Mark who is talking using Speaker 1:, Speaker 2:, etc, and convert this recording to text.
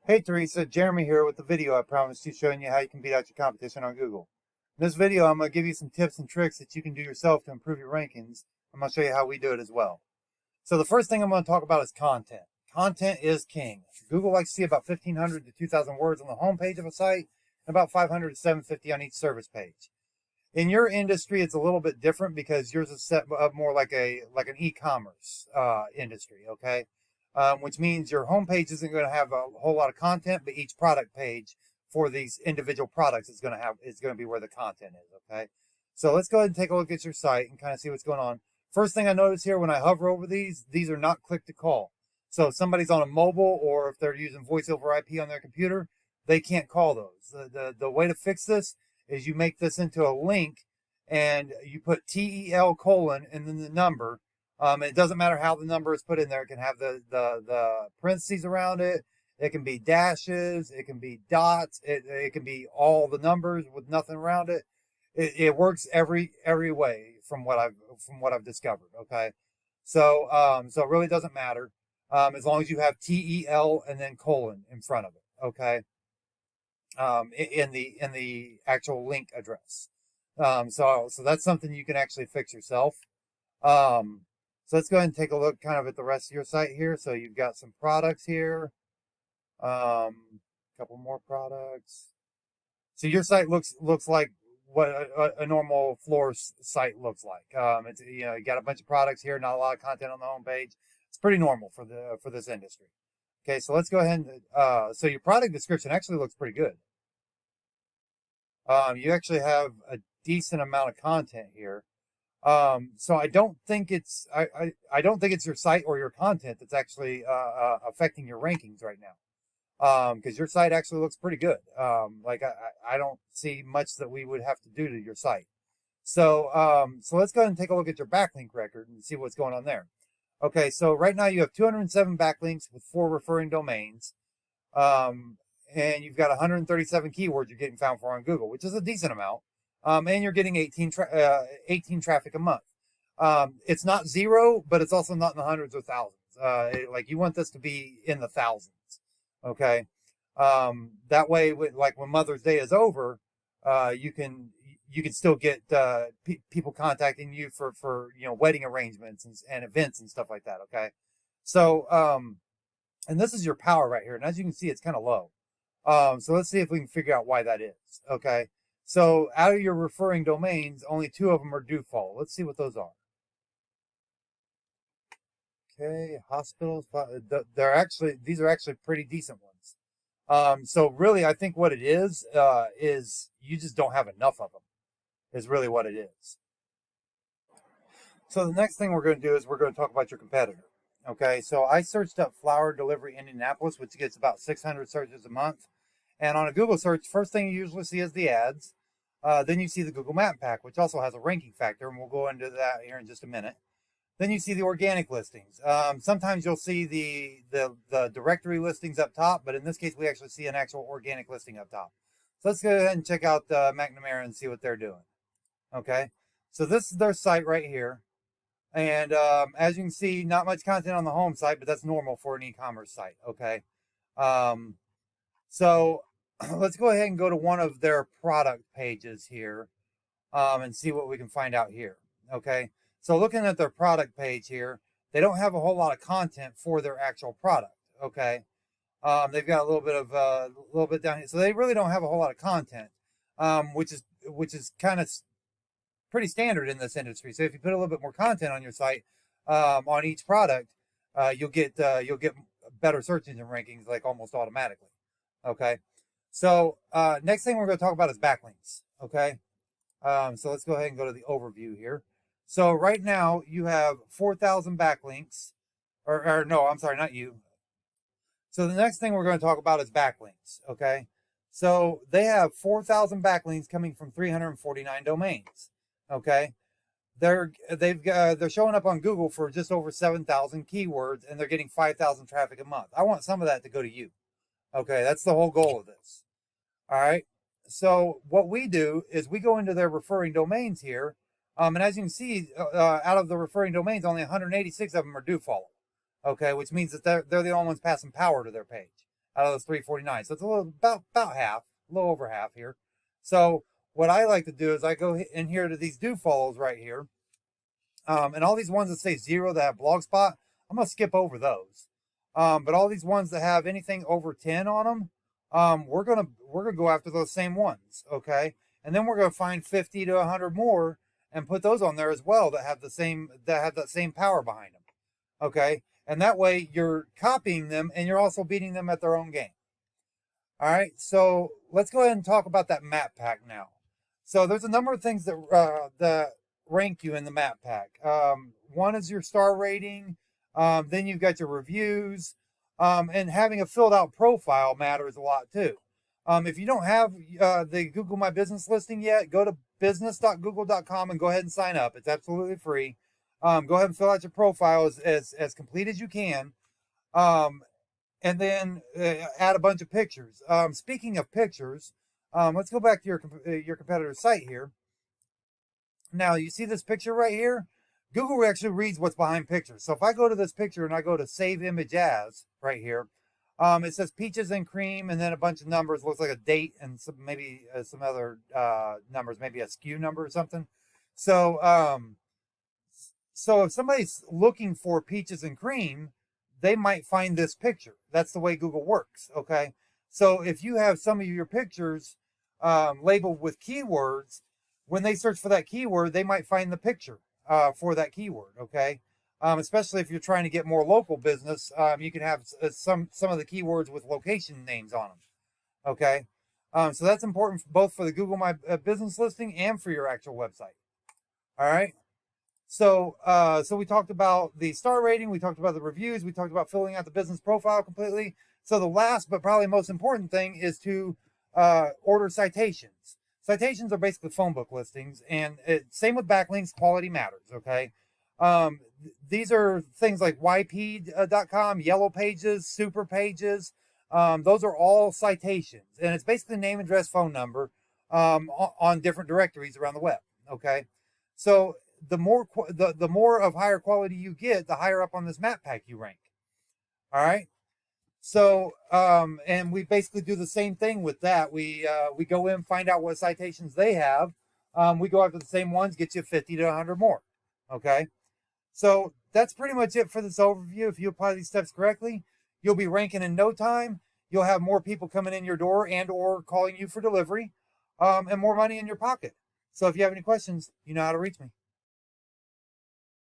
Speaker 1: Hey Teresa, Jeremy here with the video I promised you showing you how you can beat out your competition on Google. In this video, I'm going to give you some tips and tricks that you can do yourself to improve your rankings. I'm going to show you how we do it as well. So the first thing I'm going to talk about is content. Content is king. Google likes to see about 1,500 to 2,000 words on the home page of a site and about 500 to 750 on each service page. In your industry, it's a little bit different because yours is set up more like an e-commerce industry, okay? Which means your homepage isn't going to have a whole lot of content, but each product page for these individual products is going to be where the content is. Okay, so let's go ahead and take a look at your site and kind of see what's going on. First thing I notice here when I hover over these are not click to call. So if somebody's on a mobile or if they're using voice over IP on their computer, they can't call those. The way to fix this is you make this into a link and you put TEL colon and then the number. It doesn't matter how the number is put in there. It can have the parentheses around it. It can be dashes. It can be dots. It can be all the numbers with nothing around it. It works every way from what I've discovered. Okay, so so it really doesn't matter as long as you have TEL and then colon in front of it. Okay, in the actual link address. So that's something you can actually fix yourself. So let's go ahead and take a look kind of at the rest of your site here. So you've got some products here, a couple more products. So your site looks like what a normal florist site looks like. It's you got a bunch of products here, not a lot of content on the home page. It's pretty normal for this industry. Okay, so let's go ahead and so your product description actually looks pretty good. You actually have a decent amount of content here. So I don't think it's your site or your content that's actually affecting your rankings right now. Because your site actually looks pretty good. I don't see much that we would have to do to your site. So so let's go ahead and take a look at your backlink record and see what's going on there. Okay, so right now you have 207 backlinks with 4 referring domains. And you've got 137 keywords you're getting found for on Google, which is a decent amount. And you're getting 18 traffic a month. It's not zero, but it's also not in the hundreds or thousands. Like you want this to be in the thousands. Okay. That way, like when Mother's Day is over, you can still get people contacting you for wedding arrangements and events and stuff like that. Okay. So and this is your power right here, and as you can see, it's kind of low. So let's see if we can figure out why that is. Okay. So out of your referring domains, only 2 of them are do follow. Let's see what those are. Okay, hospitals. These are actually pretty decent ones. So really, I think what it is you just don't have enough of them. Is really what it is. So the next thing we're going to do is we're going to talk about your competitor. Okay, so I searched up flower delivery Indianapolis, which gets about 600 searches a month. And on a Google search, first thing you usually see is the ads. Then you see the Google Map Pack, which also has a ranking factor, and we'll go into that here in just a minute. Then you see the organic listings. Sometimes you'll see the directory listings up top, but in this case, we actually see an actual organic listing up top. So let's go ahead and check out McNamara and see what they're doing. Okay, so this is their site right here. And as you can see, not much content on the home site, but that's normal for an e-commerce site. Okay, so let's go ahead and go to one of their product pages here and see what we can find out here. Okay, so looking at their product page here, they don't have a whole lot of content for their actual product. Okay, they've got a little bit down here, so they really don't have a whole lot of content, which is kind of pretty standard in this industry. So if you put a little bit more content on your site on each product, you'll get better search engine rankings like almost automatically. Okay, so next thing we're going to talk about is backlinks. Okay, so let's go ahead and go to the overview here. So right now you have 4,000 backlinks, or no, I'm sorry, not you. So the next thing we're going to talk about is backlinks. Okay, so they have 4,000 backlinks coming from 349 domains. Okay, they're showing up on Google for just over 7,000 keywords, and they're getting 5,000 traffic a month. I want some of that to go to you. Okay, that's the whole goal of this. All right. So what we do is we go into their referring domains here, and as you can see, out of the referring domains, only 186 of them are do follow. Okay, which means that they're the only ones passing power to their page out of those 349. So it's a little about half, a little over half here. So what I like to do is I go in here to these do follows right here. And all these ones that say 0 that have Blogspot, I'm going to skip over those. But all these ones that have anything over 10 on them, we're gonna go after those same ones, okay? And then we're gonna find 50 to 100 more and put those on there as well that have that same power behind them, okay? And that way you're copying them and you're also beating them at their own game. All right, so let's go ahead and talk about that map pack now. So there's a number of things that rank you in the map pack. One is your star rating. Then you've got your reviews, and having a filled out profile matters a lot too. If you don't have the Google My Business listing yet, go to business.google.com and go ahead and sign up. It's absolutely free. Go ahead and fill out your profile as complete as you can. And then add a bunch of pictures. Speaking of pictures, let's go back to your competitor's site here. Now, you see this picture right here? Google actually reads what's behind pictures. So if I go to this picture and I go to save image as right here, it says peaches and cream and then a bunch of numbers. Looks like a date and maybe some other numbers, maybe a SKU number or something. So, so if somebody's looking for peaches and cream, they might find this picture. That's the way Google works, okay? So if you have some of your pictures labeled with keywords, when they search for that keyword, they might find the picture for that keyword, okay? Especially if you're trying to get more local business, you can have some of the keywords with location names on them, okay? So that's important both for the Google My Business listing and for your actual website, all right? So, so we talked about the star rating, we talked about the reviews, we talked about filling out the business profile completely. So the last but probably most important thing is to order citations. Citations are basically phone book listings, and same with backlinks, quality matters, okay? These are things like yp.com, yellow pages, super pages. Those are all citations, and it's basically name, address, phone number on different directories around the web, okay? So the more of higher quality you get, the higher up on this map pack you rank. All right. So, and we basically do the same thing with that. We go in, find out what citations they have. We go after the same ones, get you 50 to 100 more. Okay. So that's pretty much it for this overview. If you apply these steps correctly, you'll be ranking in no time. You'll have more people coming in your door and or calling you for delivery, and more money in your pocket. So if you have any questions, you know how to reach me.